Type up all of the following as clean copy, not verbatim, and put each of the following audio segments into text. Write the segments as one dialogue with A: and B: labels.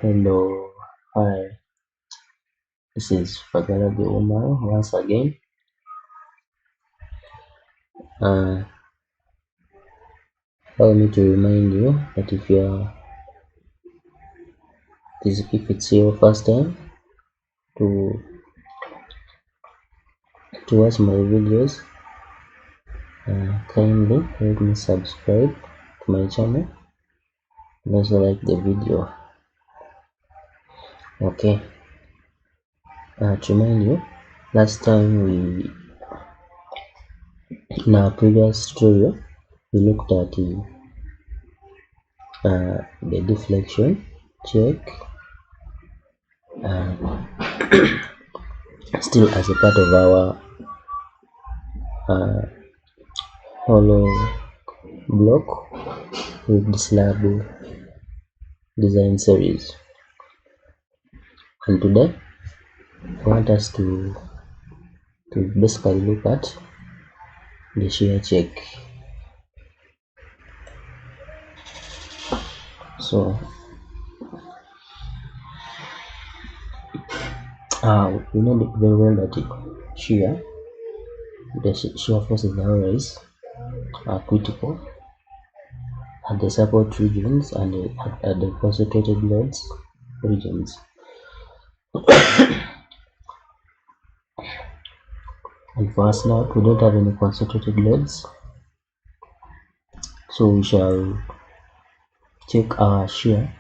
A: Hello, hi, this is Fagala the Umar once again. Uh, Allow me to remind you that if it's your first time to watch my videos, kindly help me subscribe to my channel and also like the video. Okay. To remind you, last time in our previous tutorial we looked at the deflection check, still as a part of our hollow block with the slab design series. And today I want us to basically look at the shear check. So we know very well that the shear forces are always critical at the support regions and at the concentrated loads regions. And for us now, we don't have any concentrated loads, so we shall check our shear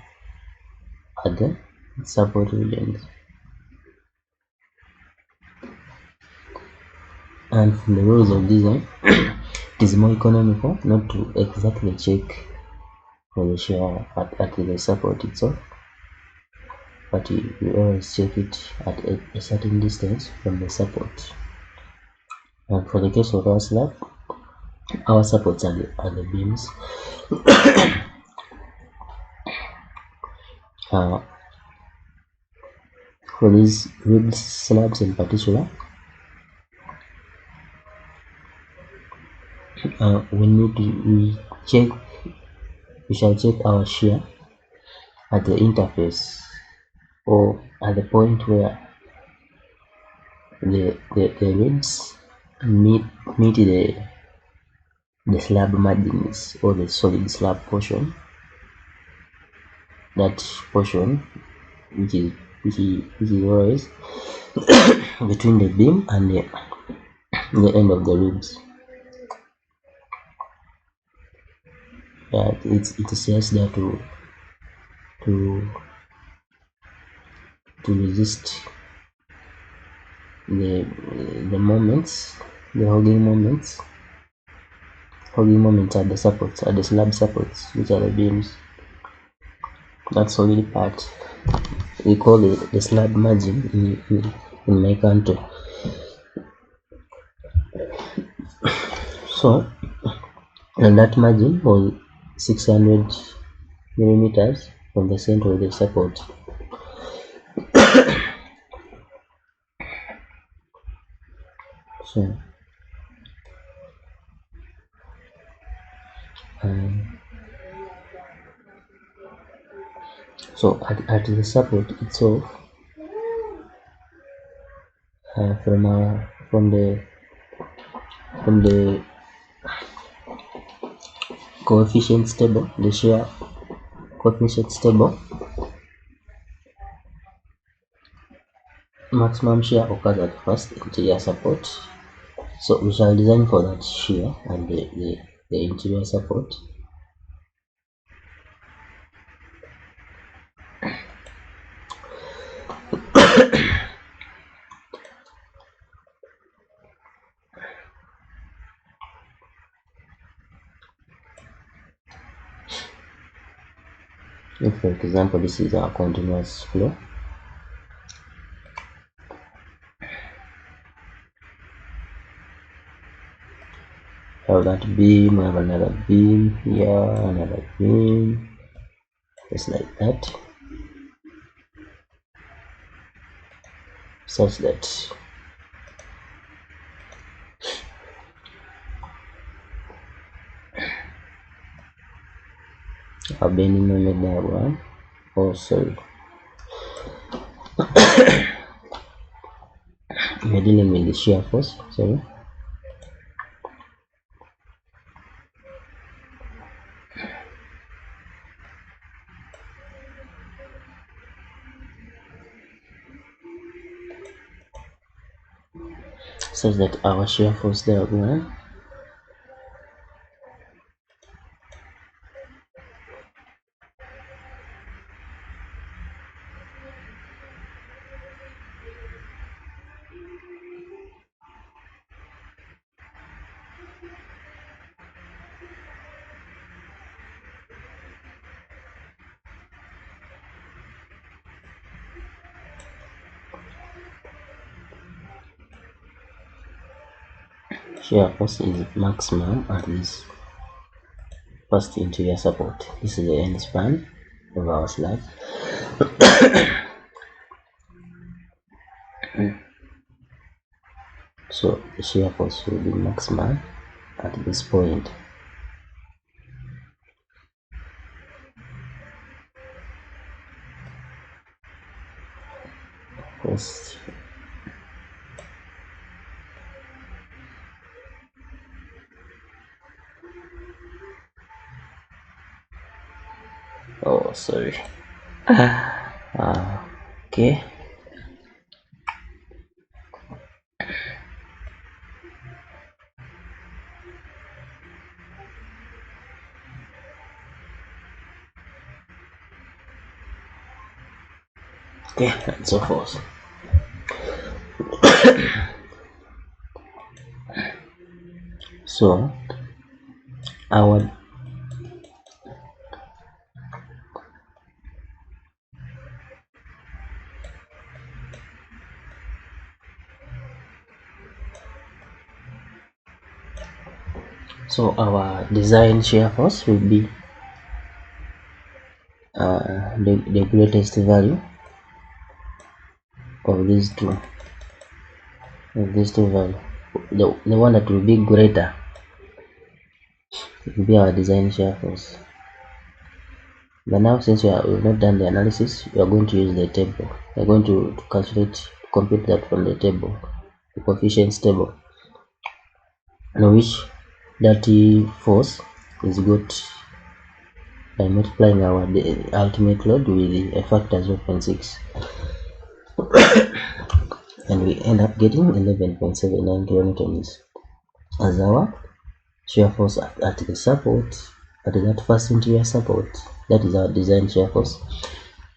A: at the support regions. And from the rules of design, it is more economical not to exactly check for the shear at the support itself, but you always check it at a certain distance from the support. And for the case of our slab, our supports are the beams. For these ribbed slabs in particular, we shall check our shear at the interface, or at the point where the ribs meet the slab margins, or the solid slab portion, that portion which is always between the beam and the end of the ribs. It's just there to resist the moments, the hogging moments at the supports, at the slab supports, which are the beams. That solid part we call the slab margin in my country. So, and that margin was 600 millimeters from the center of the support. So at the support itself, from the coefficients table, the shear coefficients table, maximum shear occurs at first interior support. So we shall design for that shear and the interior support. If, for example, this is our continuous flow, have that beam, have another beam here, another beam, just like that, such that our bending moment diagram, oh sorry, We're dealing with the shear force, sorry. Such that our shear force diagram shear force is maximum at this first interior support. This is the end span of our slab. So the shear force will be maximum at this point. First, oh sorry. Okay. Okay, and so forth. So our design shear force will be the greatest value of these two values. The one that will be greater will be our design shear force. But now, since we've not done the analysis, we are going to use the table. We're going to compute that from the table, the coefficients table, in which that force is got by multiplying the ultimate load with a factor 0.6, and we end up getting 11.79 kilonewtons as our shear force at the support, at that first interior support. That is our design shear force.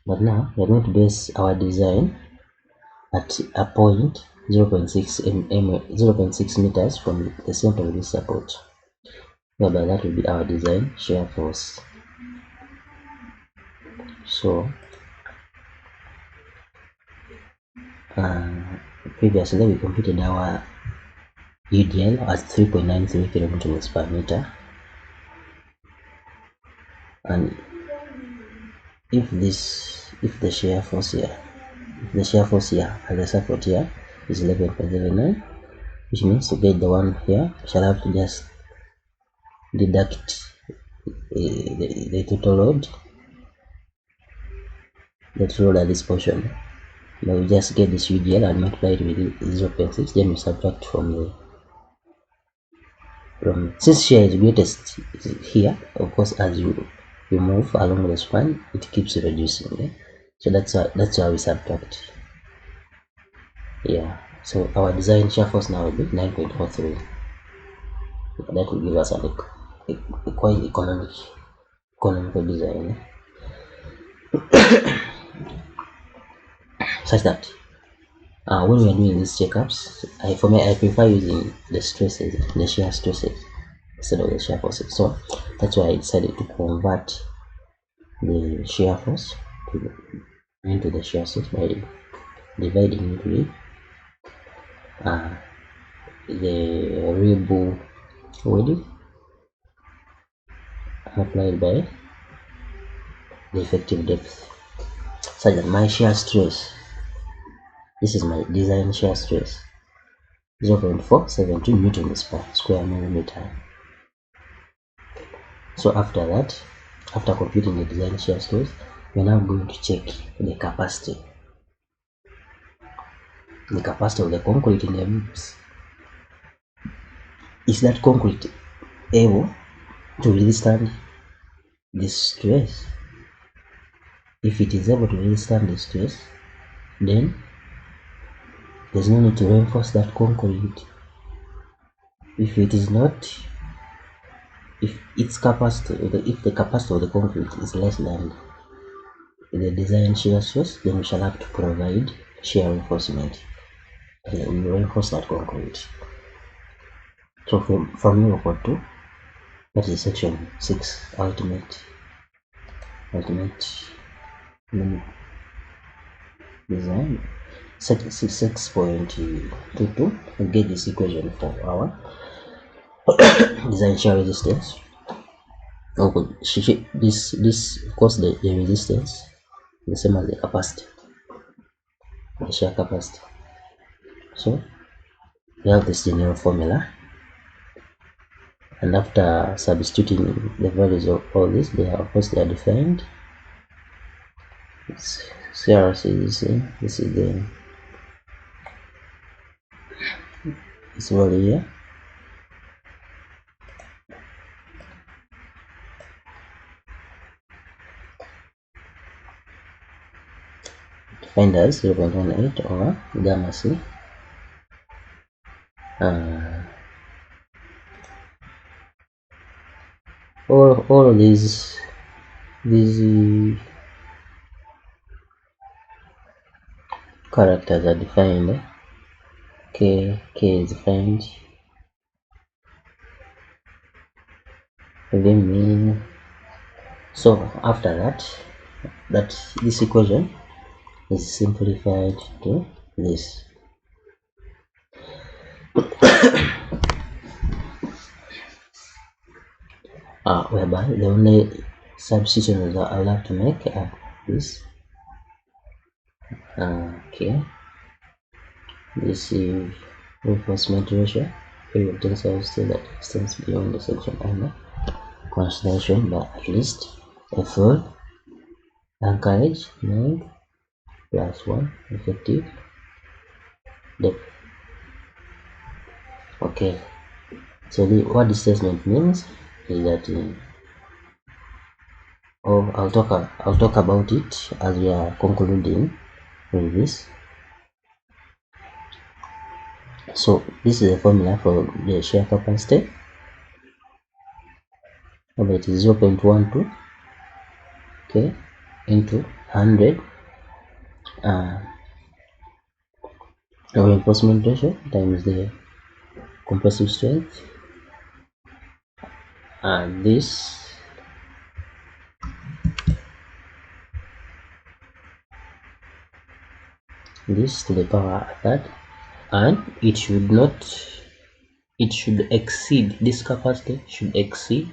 A: But now we are going to base our design at a point 0.6 meters from the center of this support, whereby that will be our design shear force. So previously we computed our UDL as 3.93 kilonewtons per meter, and if the shear force here at the support here is 11.79, which means to get the one here we shall have to just deduct the total load at this portion. Now we just get this UDL and multiply it with 0.6, then we subtract from since shear is greatest here, of course, as you move along the span, it keeps reducing. Okay? So that's how we subtract. Yeah. So our design shear force now will be 9.43. That will give us a quite economical design. Such that when we are doing these checkups, I prefer using the shear stresses instead of the shear forces. So that's why I decided to convert the shear force into the shear stress by dividing it with the variable weight applied by the effective depth, such that my shear stress, this is my design shear stress, 0.472 newtons per square millimeter. So after that, after computing the design shear stress, we're now going to check the capacity. the capacity of the concrete in the ribs. Is that concrete able to withstand this stress? If it is able to withstand the stress, then there's no need to reinforce that concrete. If it is not, if its capacity, if the capacity of the concrete is less than the design shear stress, then we shall have to provide shear reinforcement. We reinforce that concrete. So from your report 2, that is section 6, ultimate design. Section 6.22, we get this equation for our design shear resistance. Okay, this of course the resistance the same as the capacity, the shear capacity. So we have this general formula, and after substituting the values of all this, they are of course they are defined. It's CRC, this is the this value here. Defined as 0.18 over gamma C. All of these characters are defined. K is defined. Then mean. So after that this equation is simplified to this. Whereby the only substitutions that I'll have to make are this. Okay, this is reinforcement ratio, area of tensile steel that extends beyond the section under consideration by at least a full anchorage made plus 1 effective depth. Okay, so what this statement means is that I'll talk about it as we are concluding with this. So this is the formula for the shear capacity. It is 0.12, okay, into 100 reinforcement ratio times the compressive strength, and this to the power third, and it should exceed, this capacity should exceed,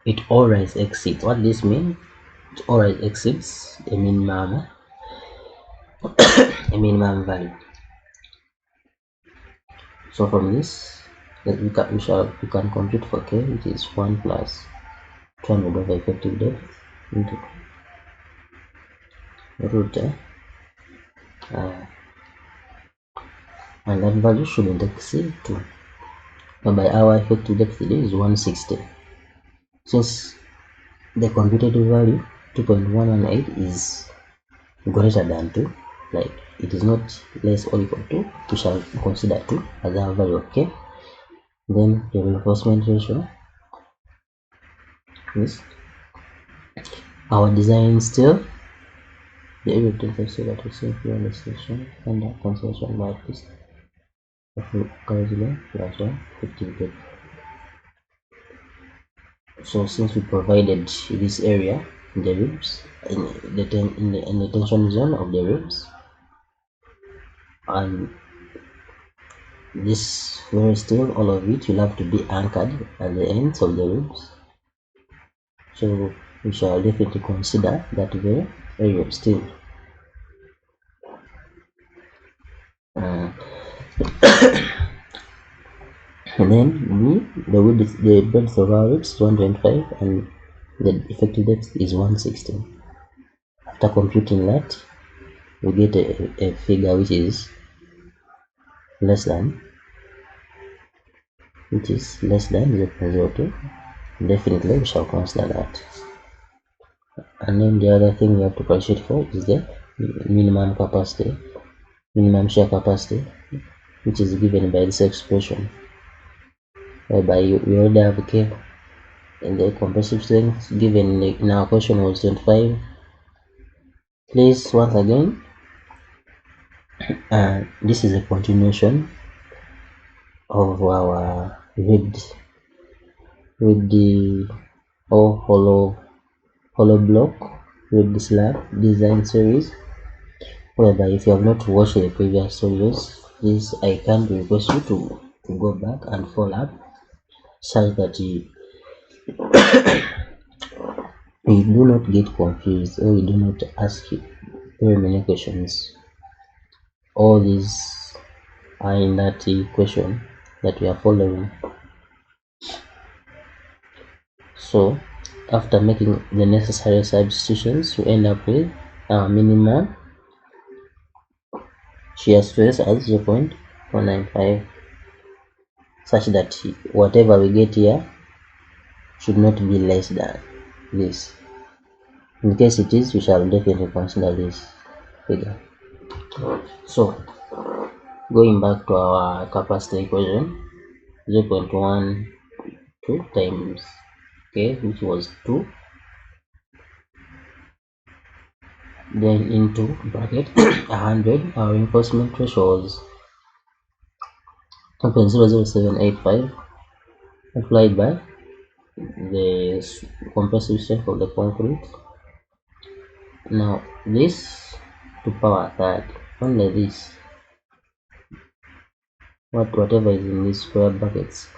A: it always exceeds. What this means, it always exceeds a minimum value. So from this that we can compute for K, which is 1 plus 200 over effective depth into root and that value shouldn't exceed 2. But by our effective depth is 160. Since the computed value 2.118 is greater than 2, like it is not less or equal to, we shall consider 2 as our value of K. Then the reinforcement ratio is our design still the area of tensile steel that is safe beyond the section under consideration by at least plus 1 effective depth. So since we provided this area in the ribs, in the tension zone of the ribs, and this very steel, all of it will have to be anchored at the ends of the ribs. So we shall definitely consider that very area of steel. And then the breadth of our ribs is 125 and the effective depth is 160. After computing that, we get a figure which is less than, which is less than 0.02, definitely we shall consider that. And then the other thing we have to calculate for is the minimum capacity, minimum shear capacity, which is given by this expression, whereby we already have K, and the compressive strength given in our question was 25. Please, once again, this is a continuation of our ribbed or hollow block ribbed slab design series, whereby if you have not watched the previous videos, please, I can request you to go back and follow up, such that you do not get confused, or you do not ask very many questions. All these are in that equation that we are following. So after making the necessary substitutions, we end up with our minimum shear stress as 0.495, such that whatever we get here should not be less than this. In case it is, we shall definitely consider this figure. So going back to our capacity equation, 0.12 times K, which was 2, then into bracket 100, our reinforcement threshold was 0.00785 multiplied by the compressive strength of the concrete. Now this to power third, only this, whatever is in these square brackets.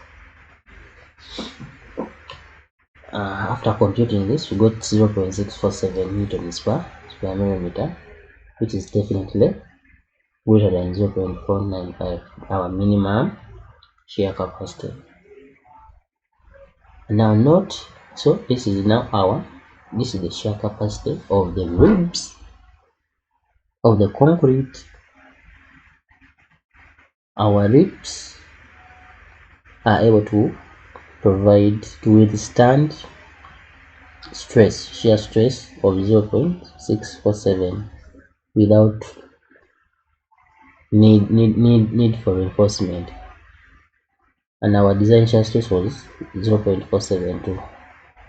A: After computing this, we got 0.647 newtons per square millimeter, which is definitely greater than 0.495, our minimum shear capacity. Now note, so this is the shear capacity of the ribs of the concrete. Our ribs are able to withstand shear stress of 0.647 without need for reinforcement, and our design shear stress was 0.472,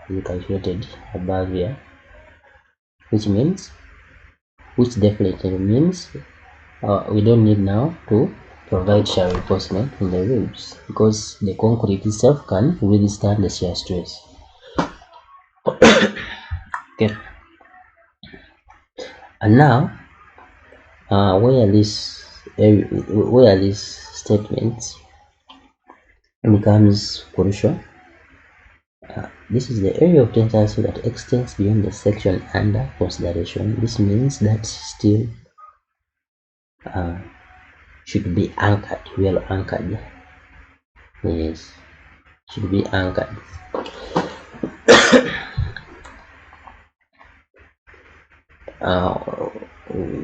A: we calculated above here, which definitely means we don't need now to provide shear reinforcement in the ribs, because the concrete itself can withstand the shear stress. Okay, and now where these statements becomes crucial. This is the area of tensile stress that extends beyond the section under consideration. This means that steel should be anchored, well anchored. Yes, should be anchored.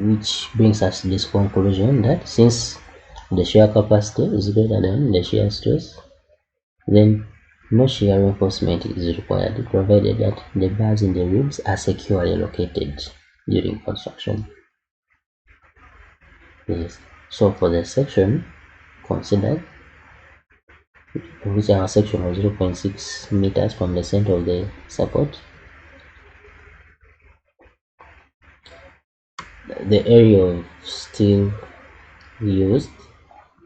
A: Which brings us to this conclusion that since the shear capacity is greater than the shear stress, then no shear reinforcement is required, provided that the bars in the ribs are securely located during construction. Yes. So for the section considered, which our section was 0.6 meters from the center of the support, the area of steel used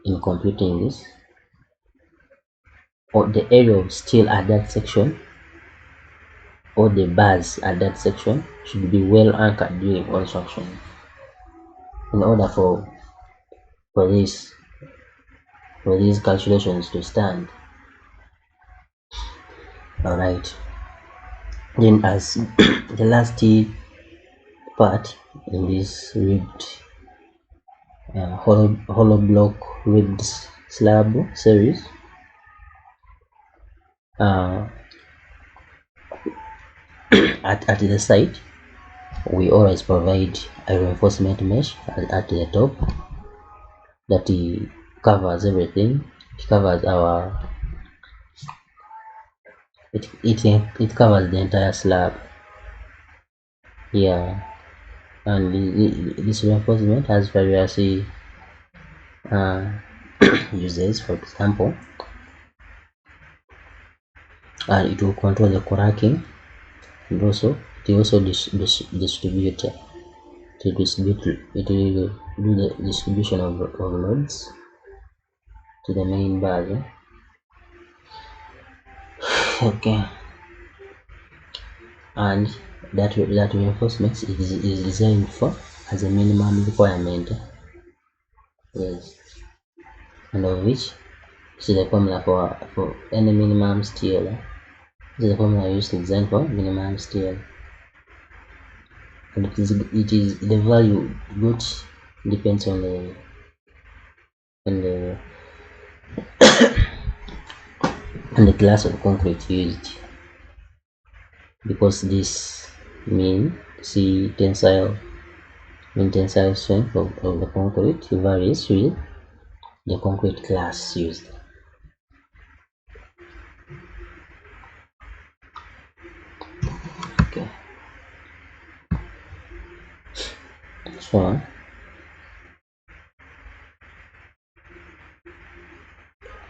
A: in computing this, or the area of steel at that section, or the bars at that section, should be well anchored during construction in order for these calculations to stand. Alright, then as the last part in this ribbed hollow block ribbed slab series, at the site we always provide a reinforcement mesh at the top that covers everything. It covers our it covers the entire slab. Yeah, and this reinforcement has various uh, uses. For example, it will control the cracking, and also it will also distribute to distribute it will do the distribution of loads to the main bars. Okay, and that reinforcement is designed for as a minimum requirement. Yes, and of which this is the formula for any minimum steel. This is the formula used to design for minimum steel, and it is the value which depends on the on the class of concrete used, because this mean tensile strength of the concrete varies with the concrete class used. Okay, so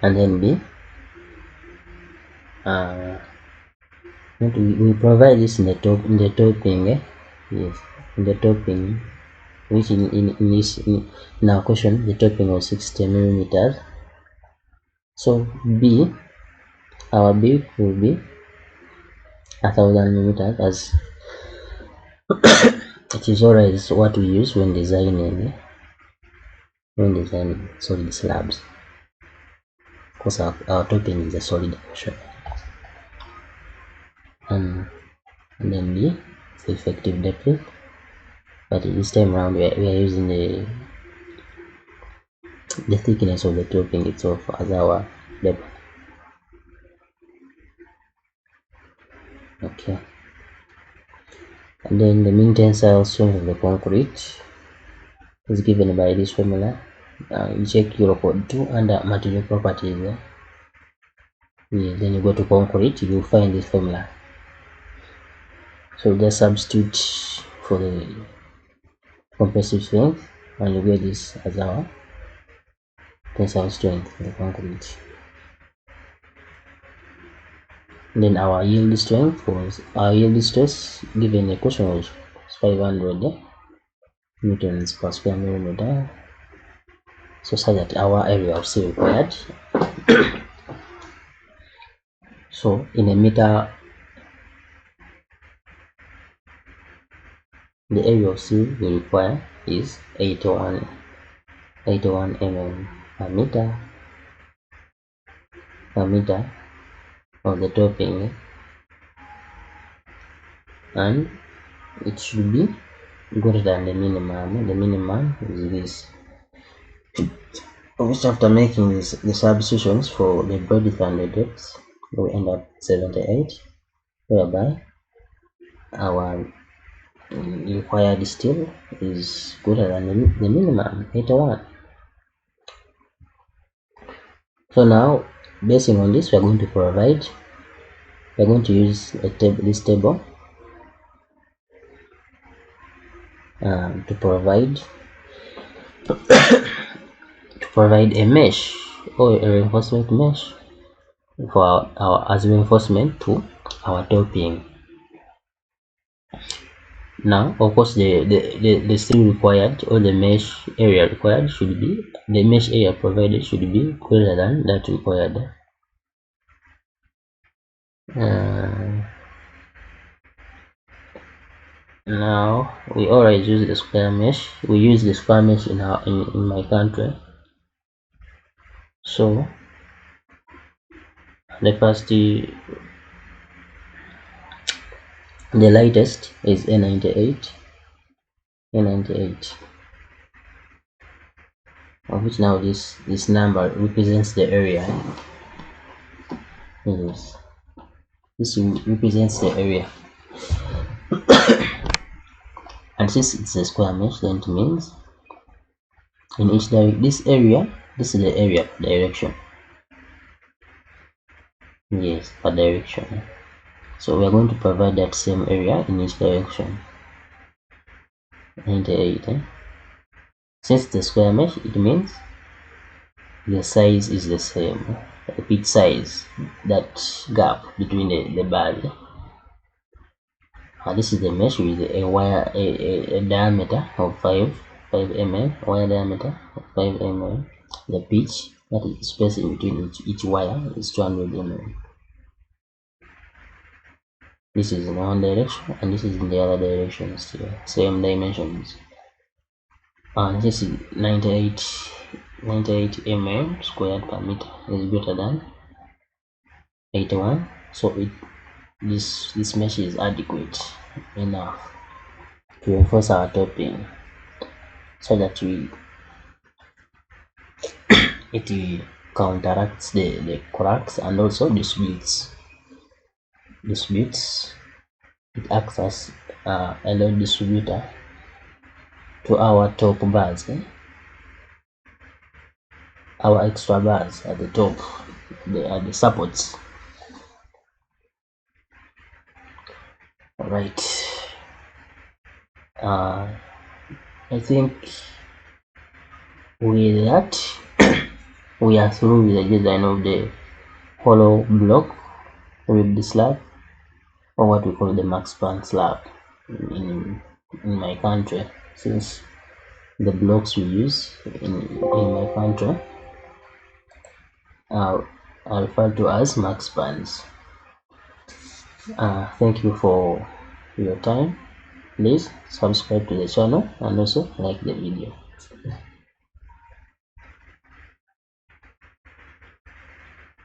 A: and then B, we provide this in the topping. Yes, in the topping, which in our question the topping was 60 millimeters. So B, our B will be 1000 millimeters, as it is always what we use when designing solid slabs, because our topping is a solid portion. And then B is the effective depth, but this time around we are using the thickness of the topping itself as our depth. Okay, and then the mean tensile strength of the concrete is given by this formula. You check Euro code 2 under material properties. Yeah, then you go to concrete, you will find this formula. So just substitute for the compressive strength, and you get this as our tensile strength for the concrete. And then our yield strength stress given the question was 500 newtons per square millimeter, so such that our area of C required. So in a meter, the area of C we require is 81 mm per meter of the topping, and it should be greater than the minimum. The minimum is this, which after making the substitutions for the breadth and the depth, we end up 78, whereby our required steel is greater than the minimum 81. So now, based on this, we are going to use this table to provide a mesh or a reinforcement mesh for our as reinforcement to our topping. Now, of course, the steel required, or the mesh area required, should be the mesh area provided should be greater than that required. Now we always use the square mesh. We use the square mesh in my country. So the lightest is A98, of which now this number represents the area. Yes, this represents the area. And since it's a square mesh, then it means in each this area This is the area per direction. Yes, per direction. So we are going to provide that same area in each direction. 98. Since the square mesh, it means the size is the same. The pitch size, that gap between the bars. This is the mesh with a wire, a diameter of 5 mm, wire diameter of 5 mm. The pitch, that is the space in between each wire, is 200 mm. This is in one direction and this is in the other direction still, same dimensions. And this is 98 mm squared per meter is greater than 81. So this mesh is adequate enough to reinforce our topping, so that it counteracts the cracks and also distributes. It acts as a load distributor to our top bars, our extra bars at the top, at the supports. All right. I think with that we are through with the design of the hollow block with the slab, or what we call the Maxispan slab in my country, since the blocks we use in my country are referred to as Maxipans. Thank you for your time. Please subscribe to the channel and also like the video.